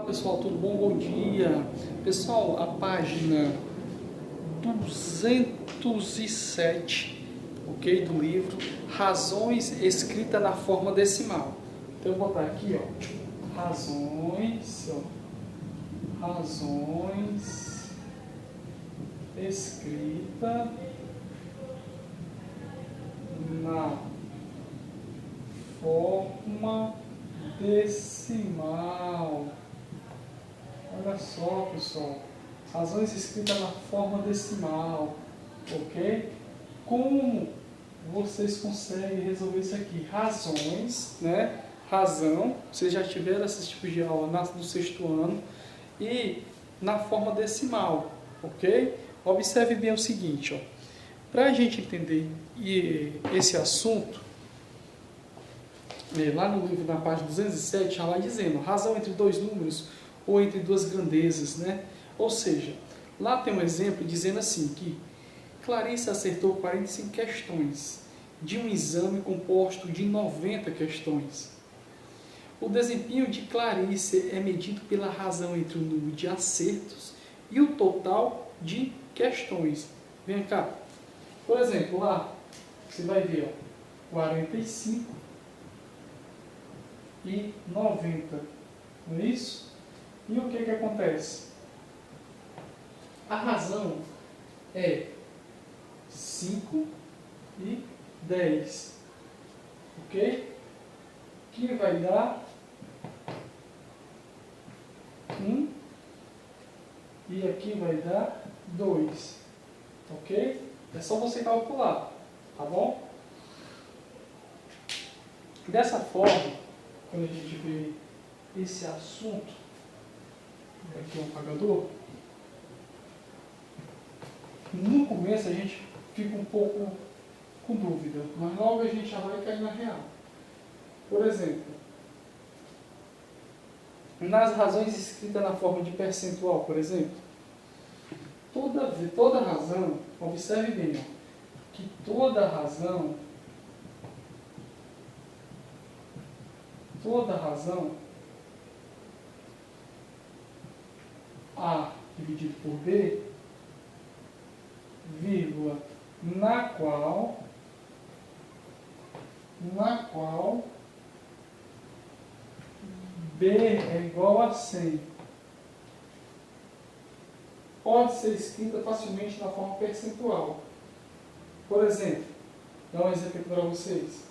Pessoal, tudo bom? Bom dia. Pessoal, a página 207, ok, do livro Razões escrita na forma decimal. Então eu vou botar aqui, ó, razões escrita na forma decimal. Olha só, pessoal, razões escritas na forma decimal, ok? Como vocês conseguem resolver isso aqui? Razões, né? Razão, vocês já tiveram esses tipos de aula no sexto ano, e na forma decimal, ok? Observe bem o seguinte, ó. Para a gente entender esse assunto, lá no livro, na página 207, já vai dizendo razão entre dois números ou entre duas grandezas, né? Ou seja, lá tem um exemplo dizendo assim que Clarice acertou 45 questões de um exame composto de 90 questões. O desempenho de Clarice é medido pela razão entre o número de acertos e o total de questões. Vem cá. Por exemplo, lá você vai ver, ó, 45 e 90. Não é isso? E o que acontece? A razão é 5 e 10. Ok? Que vai dar 1 e aqui vai dar 2. Ok? É só você calcular. Tá bom? Dessa forma, quando a gente vê esse assunto, aqui é um apagador, no começo a gente fica um pouco com dúvida, mas logo a gente já vai cair na real. Por exemplo, nas razões escritas na forma de percentual, por exemplo, toda razão, observe bem, ó, que toda razão A dividido por B, vírgula, na qual B é igual a 100, pode ser escrita facilmente na forma percentual. Por exemplo, vou dar um exemplo aqui para vocês.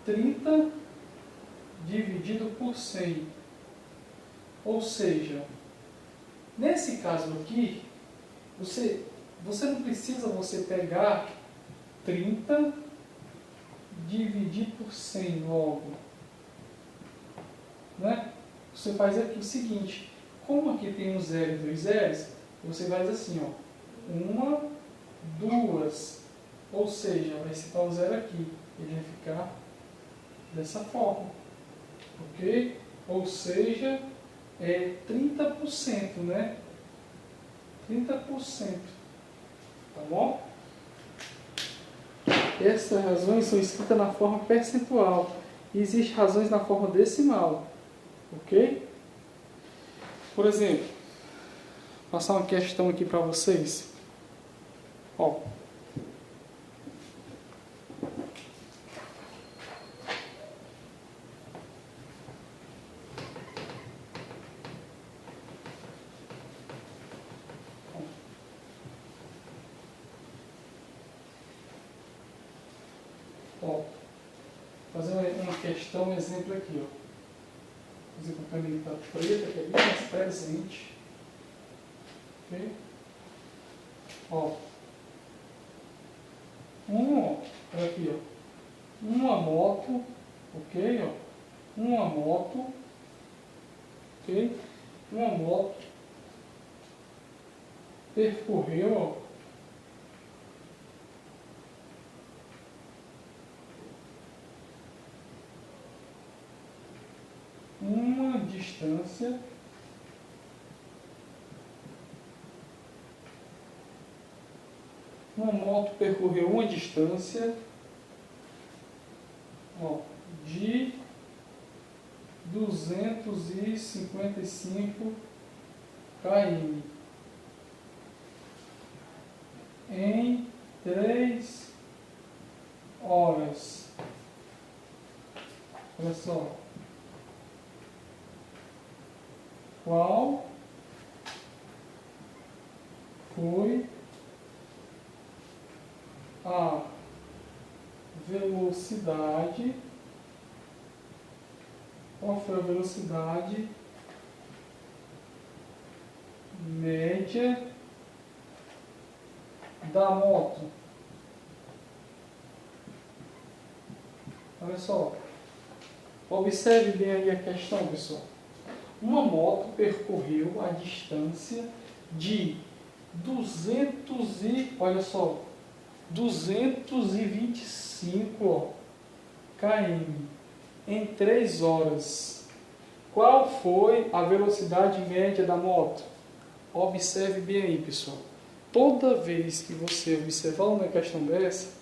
30 dividido por 100. Ou seja, nesse caso aqui, você não precisa pegar 30 dividir por 100 logo. Né? Você faz aqui o seguinte, como aqui tem um 0 e 2 zeros, você faz assim, ó, 1, 2, ou seja, vai citar o 0 aqui, ele vai ficar dessa forma, ok? Ou seja, é 30%, né? 30%, tá bom? Essas razões são escritas na forma percentual, e existem razões na forma decimal, ok? Por exemplo, vou passar uma questão aqui para vocês. Ó. Ó, fazer uma questão, um exemplo aqui, ó. Fazer com a caneta preta, que é bem mais presente. Ok? Ó. Olha aqui, ó. Uma moto, ok? Ó. Uma moto, ok? Uma moto percorreu, ó, uma distância ó, de 255 km em 3 horas. Olha só. Qual foi a velocidade? Qual foi a velocidade média da moto? Olha só. Observe bem aí a questão, pessoal. Uma moto percorreu a distância de 225 km em 3 horas. Qual foi a velocidade média da moto? Observe bem aí, pessoal. Toda vez que você observar uma questão dessa,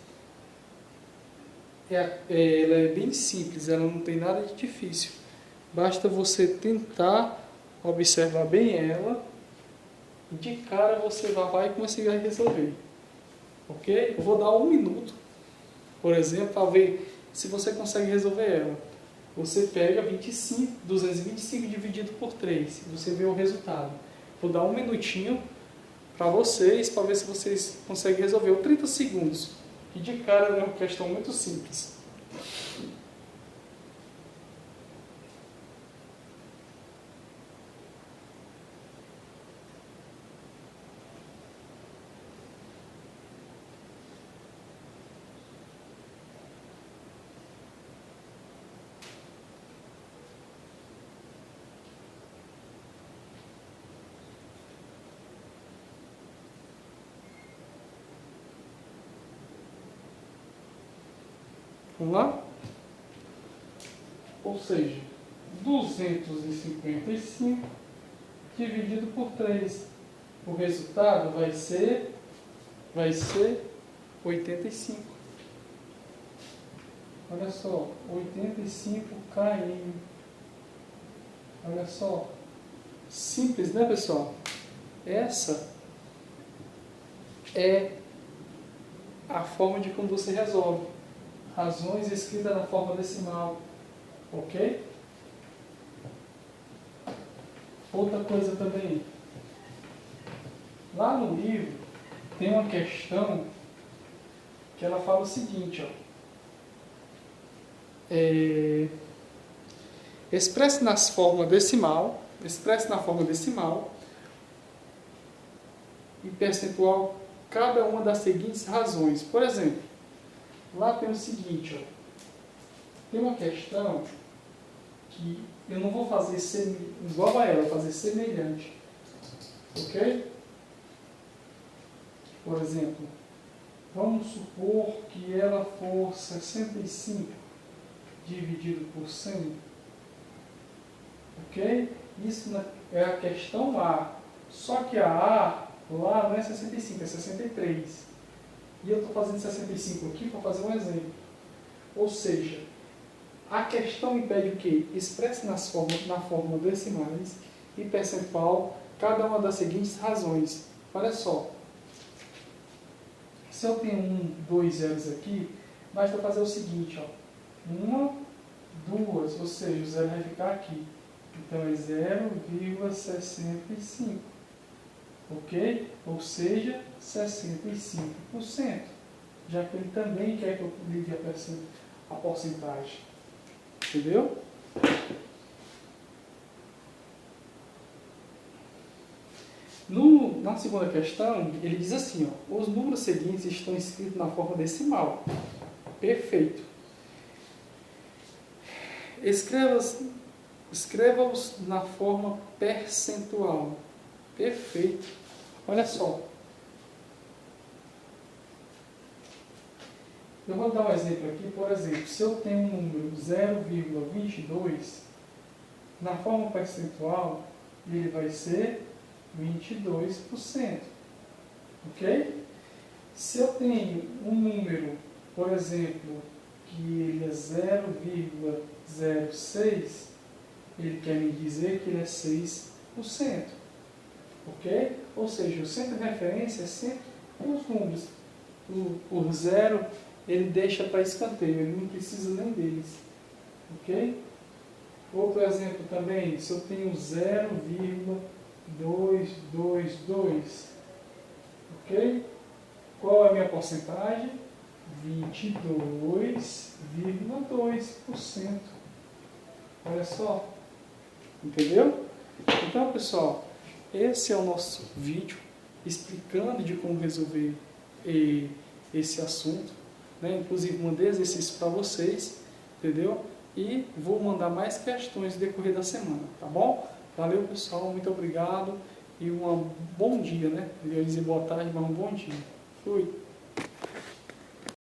ela é bem simples, ela não tem nada de difícil. Basta você tentar observar bem ela e de cara você vai conseguir resolver. Ok? Eu vou dar 1 minuto, por exemplo, para ver se você consegue resolver ela. Você pega 225 dividido por 3 e você vê o resultado. Vou dar 1 minutinho para vocês, para ver se vocês conseguem resolver. 30 segundos. E de cara é uma questão muito simples. Vamos lá? Ou seja, 255 dividido por 3. O resultado vai ser 85. Olha só, 85 km. Olha só. Simples, né, pessoal? Essa é a forma de como você resolve. Razões escritas na forma decimal. Ok? Outra coisa também. Lá no livro tem uma questão que ela fala o seguinte, ó. Expresse na forma decimal e percentual cada uma das seguintes razões. Por exemplo, lá tem o seguinte, ó. Tem uma questão que eu não vou fazer igual a ela, vou fazer semelhante. Ok? Por exemplo, vamos supor que ela for 65 dividido por 100. Ok? Isso é a questão A. Só que a A lá não é 65, é 63. E eu estou fazendo 65 aqui para fazer um exemplo. Ou seja, a questão me pede o quê? Expresse na forma decimais e percentual cada uma das seguintes razões. Olha só. Se eu tenho 2 zeros aqui, basta fazer o seguinte, ó. 1, 2, ou seja, o zero vai ficar aqui. Então é 0,65. Ok? Ou seja, 65%. Já que ele também quer que eu ligue a porcentagem. Entendeu? Na segunda questão, ele diz assim, ó, os números seguintes estão escritos na forma decimal. Perfeito. Escreva-os na forma percentual. Perfeito. Olha só. Eu vou dar um exemplo aqui. Por exemplo, se eu tenho um número 0,22, na forma percentual, ele vai ser 22%. Ok? Se eu tenho um número, por exemplo, que ele é 0,06, ele quer me dizer que ele é 6%. Ok? Ou seja, o centro de referência é sempre os números. O zero ele deixa para escanteio, ele não precisa nem deles. Ok? Outro exemplo também, se eu tenho 0,222, ok? Qual é a minha porcentagem? 22,2%. Olha só. Entendeu? Então, pessoal, esse é o nosso vídeo explicando de como resolver esse assunto, né? Inclusive mandei exercício para vocês, entendeu? E vou mandar mais questões no decorrer da semana, tá bom? Valeu, pessoal, muito obrigado e um bom dia, né? Eu ia dizer boa tarde, mas um bom dia. Fui!